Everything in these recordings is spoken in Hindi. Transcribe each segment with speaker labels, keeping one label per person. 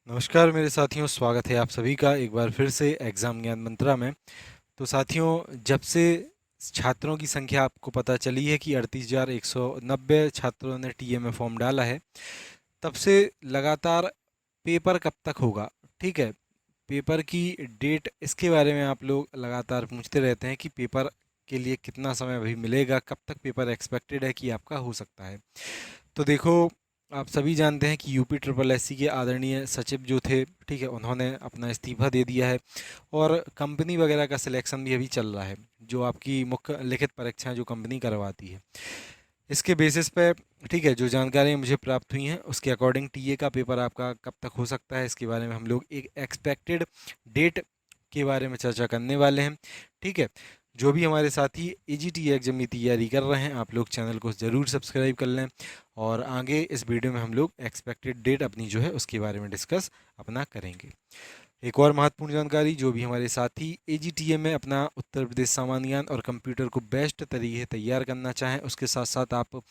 Speaker 1: नमस्कार मेरे साथियों, स्वागत है आप सभी का एक बार फिर से एग्ज़ाम ज्ञान मंत्रा में। तो साथियों, जब से छात्रों की संख्या आपको पता चली है कि 38,190 छात्रों ने टीए में फॉर्म डाला है, तब से लगातार पेपर कब तक होगा, ठीक है, पेपर की डेट, इसके बारे में आप लोग लगातार पूछते रहते हैं कि पेपर के लिए कितना समय अभी मिलेगा, कब तक पेपर एक्सपेक्टेड है कि आपका हो सकता है। तो देखो, आप सभी जानते हैं कि यूपी ट्रिपल एससी के आदरणीय सचिव जो थे, ठीक है, उन्होंने अपना इस्तीफा दे दिया है और कंपनी वगैरह का सिलेक्शन भी अभी चल रहा है, जो आपकी मुख्य लिखित परीक्षाएं जो कंपनी करवाती है, इसके बेसिस पे, ठीक है, जो जानकारी मुझे प्राप्त हुई हैं उसके अकॉर्डिंग टीए का पेपर आपका कब तक हो सकता है, इसके बारे में हम लोग एक एक्सपेक्टेड डेट के बारे में चर्चा करने वाले हैं। ठीक है, जो भी हमारे साथी एजीटी एग्जाम की तैयारी कर रहे हैं, आप लोग चैनल को ज़रूर सब्सक्राइब कर लें और आगे इस वीडियो में हम लोग एक्सपेक्टेड डेट अपनी जो है उसके बारे में डिस्कस अपना करेंगे। एक और महत्वपूर्ण जानकारी, जो भी हमारे साथी एजीटीए में अपना उत्तर प्रदेश सामान्य ज्ञान और कंप्यूटर को बेस्ट तरीके से तैयार करना चाहें, उसके साथ साथ आप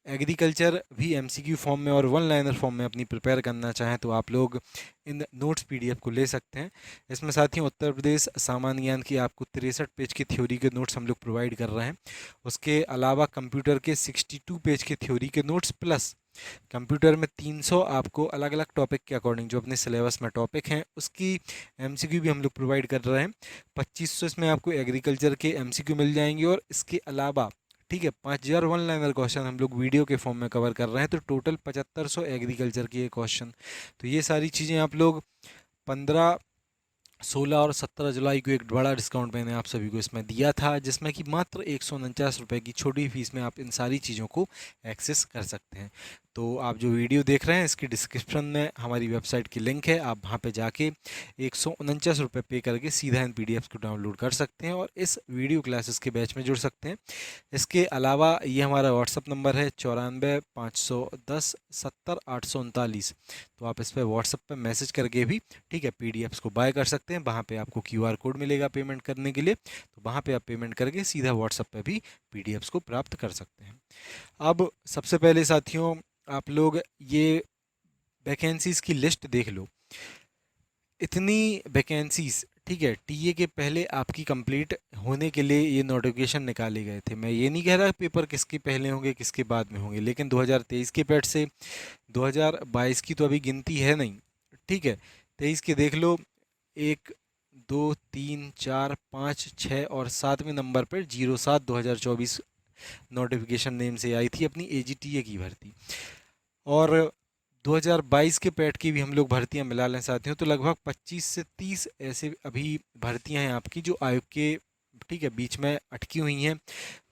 Speaker 1: एग्रीकल्चर भी एमसीक्यू फॉर्म में और वन लाइनर फॉर्म में अपनी प्रिपेयर करना चाहें, तो आप लोग इन नोट्स पीडीएफ को ले सकते हैं। इसमें साथियों उत्तर प्रदेश सामान्य ज्ञान की आपको 63 पेज की थ्योरी के नोट्स हम लोग प्रोवाइड कर रहे हैं। उसके अलावा कंप्यूटर के 62 पेज के थ्योरी के नोट्स प्लस कंप्यूटर में 300 आपको अलग अलग टॉपिक के अकॉर्डिंग जो अपने सिलेबस में टॉपिक हैं उसकी एमसीक्यू भी हम लोग प्रोवाइड कर रहे हैं। 2500 इसमें आपको एग्रीकल्चर के एमसीक्यू मिल जाएंगे और इसके अलावा, ठीक है, 5000 वन लाइनर क्वेश्चन हम लोग वीडियो के फॉर्म में कवर कर रहे हैं, तो टोटल 7500 एग्रीकल्चर के क्वेश्चन। तो ये सारी चीज़ें आप लोग 15, 16 और 17 जुलाई को एक बड़ा डिस्काउंट मैंने आप सभी को इसमें दिया था, जिसमें कि मात्र 149 रुपये की छोटी फीस में आप इन सारी चीज़ों को एक्सेस कर सकते हैं। तो आप जो वीडियो देख रहे हैं इसकी डिस्क्रिप्शन में हमारी वेबसाइट की लिंक है, आप वहाँ पे जाके 149 रुपये पे करके सीधा इन पीडीएफ्स को डाउनलोड कर सकते हैं और इस वीडियो क्लासेस के बैच में जुड़ सकते हैं। इसके अलावा ये हमारा व्हाट्सअप नंबर है 94 510 70 839, तो आप इस पर व्हाट्सअप पर मैसेज करके भी, ठीक है, पीडीएफ्स को बाय कर सकते हैं। वहाँ पे आपको क्यूआर कोड मिलेगा पेमेंट करने के लिए, तो वहाँ पे आप पेमेंट करके सीधा व्हाट्सअप पे भी पीडीएफ्स को प्राप्त कर सकते हैं। अब सबसे पहले साथियों, आप लोग ये वैकेंसीज़ की लिस्ट देख लो। इतनी वैकेंसीज़, ठीक है, टीए के पहले आपकी कंप्लीट होने के लिए ये नोटिफिकेशन निकाले गए थे। मैं ये नहीं कह रहा पेपर किसके पहले होंगे किसके बाद में होंगे, लेकिन 2023 के पैड से 2022 की तो अभी गिनती है नहीं, ठीक है। 23 के देख लो, 1, 2, 3, 4, 5, 6 और 7वें नंबर पर 07/2024 नोटिफिकेशन नेम से आई थी अपनी एजीटीए की भर्ती। और 2022 के पैट की भी हम लोग भर्तियां मिला लें साथियों, तो लगभग 25 से 30 ऐसे अभी भर्तियां हैं आपकी जो आयोग के, ठीक है, बीच में अटकी हुई हैं।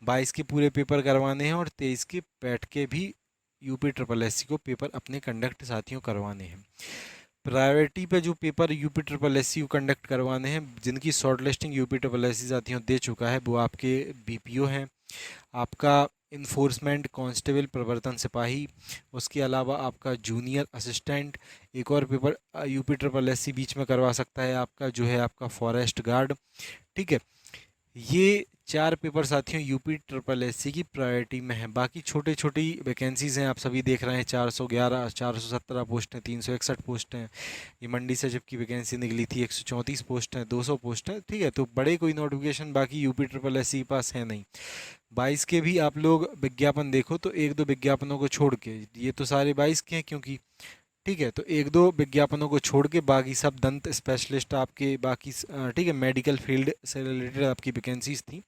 Speaker 1: 22 के पूरे पेपर करवाने हैं और 23 के पैट के भी यूपी ट्रिपल एससी को पेपर अपने कंडक्ट साथियों करवाने हैं। प्रायोरिटी पे जो पेपर यूपी ट्रिपल एससी को कंडक्ट करवाने हैं, जिनकी short listing UP triple SC साथियों दे चुका है, वो आपके बीपीओ हैं, आपका इन्फोर्समेंट कांस्टेबल प्रवर्तन सिपाही, उसके अलावा आपका जूनियर असिस्टेंट, एक और पेपर यूपी ट्रिपल एससी बीच में करवा सकता है आपका, जो है आपका फॉरेस्ट गार्ड। ठीक है, ये 4 पेपर साथियों यूपी ट्रिपल एससी की प्रायोरिटी में है। बाकी छोटी छोटी वैकेंसीज़ हैं, आप सभी देख रहे हैं, 411 417 पोस्ट हैं, 361 पोस्ट हैं। ये मंडी से जबकि वैकेंसी निकली थी 134 पोस्ट हैं, 200 पोस्ट हैं, ठीक है। तो बड़े कोई नोटिफिकेशन बाकी यूपी ट्रिपल एससी के पास है नहीं। 22 के भी आप लोग विज्ञापन देखो तो एक दो विज्ञापनों को छोड़ के, ये तो सारे 22 के हैं क्योंकि, ठीक है, तो एक दो विज्ञापनों को छोड़ के बाकी सब दंत स्पेशलिस्ट आपके, बाकी ठीक है, मेडिकल फील्ड से रिलेटेड आपकी वैकेंसीज थी।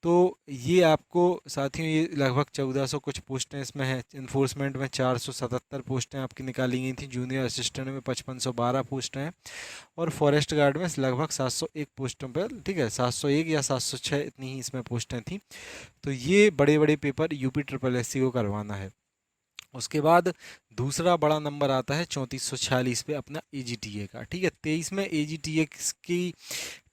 Speaker 1: तो ये आपको साथियों, ये लगभग 1400 कुछ पोस्टें इसमें हैं। इन्फोर्समेंट में 477 पोस्टें आपकी निकाली गई थी, जूनियर असिस्टेंट में 5512 पोस्टें हैं और फॉरेस्ट गार्ड में लगभग 701 पोस्टों पर, ठीक है, 701 या 706 इतनी ही इसमें पोस्टें थी। तो ये बड़े बड़े पेपर यूपी ट्रिपल एससी को करवाना है। उसके बाद दूसरा बड़ा नंबर आता है 3446 पे अपना एजीटीए का, ठीक है। 23 में एजीटीए की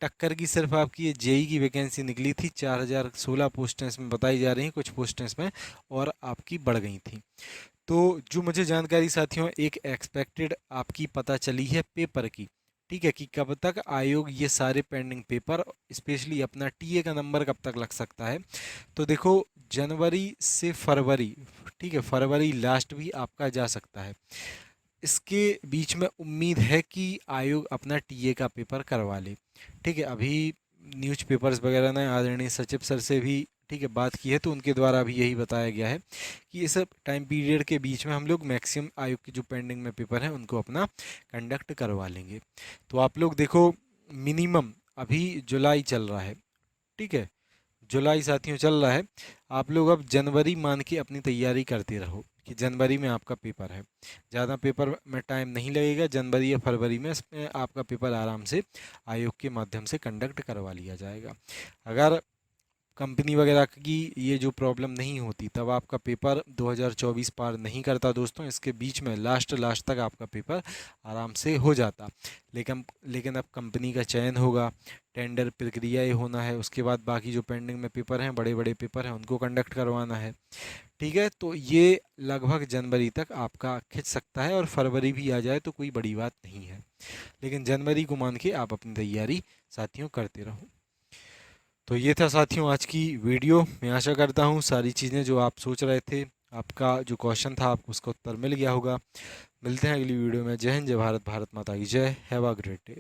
Speaker 1: टक्कर की सिर्फ आपकी ये जेई की वैकेंसी निकली थी, 4016 पोस्टें इसमें बताई जा रही हैं, कुछ पोस्टें इसमें और आपकी बढ़ गई थी। तो जो मुझे जानकारी साथियों एक एक्सपेक्टेड आपकी पता चली है पेपर की, ठीक है, कि कब तक आयोग ये सारे पेंडिंग पेपर, स्पेशली अपना टीए का नंबर कब तक लग सकता है। तो देखो, जनवरी से फरवरी, ठीक है, फरवरी लास्ट भी आपका जा सकता है। इसके बीच में उम्मीद है कि आयोग अपना टीए का पेपर करवा ले। ठीक है, अभी न्यूज़पेपर्स वगैरह ने आदरणीय सचिव सर से भी ठीक है बात की है, तो उनके द्वारा भी यही बताया गया है कि इस टाइम पीरियड के बीच में हम लोग मैक्सिमम आयोग के जो पेंडिंग में पेपर हैं उनको अपना कंडक्ट करवा लेंगे। तो आप लोग देखो, मिनिमम अभी जुलाई चल रहा है, ठीक है, जुलाई साथियों चल रहा है। आप लोग अब जनवरी मान के अपनी तैयारी करते रहो कि जनवरी में आपका पेपर है। ज़्यादा पेपर में टाइम नहीं लगेगा, जनवरी या फरवरी में इसमें आपका पेपर आराम से आयोग के माध्यम से कंडक्ट करवा लिया जाएगा। अगर कंपनी वगैरह की ये जो प्रॉब्लम नहीं होती तब आपका पेपर 2024 पार नहीं करता दोस्तों, इसके बीच में लास्ट तक आपका पेपर आराम से हो जाता। लेकिन अब कंपनी का चयन होगा, टेंडर प्रक्रिया ये होना है, उसके बाद बाकी जो पेंडिंग में पेपर हैं, बड़े बड़े पेपर हैं, उनको कंडक्ट करवाना है। ठीक है, तो ये लगभग जनवरी तक आपका खिंच सकता है और फरवरी भी आ जाए तो कोई बड़ी बात नहीं है, लेकिन जनवरी को मान के आप अपनी तैयारी साथियों करते रहो। तो ये था साथियों आज की वीडियो। मैं आशा करता हूँ सारी चीज़ें जो आप सोच रहे थे, आपका जो क्वेश्चन था, आपको उसका उत्तर मिल गया होगा। मिलते हैं अगली वीडियो में। जय हिंद, जय भारत, भारत माता की जय। Have a great day.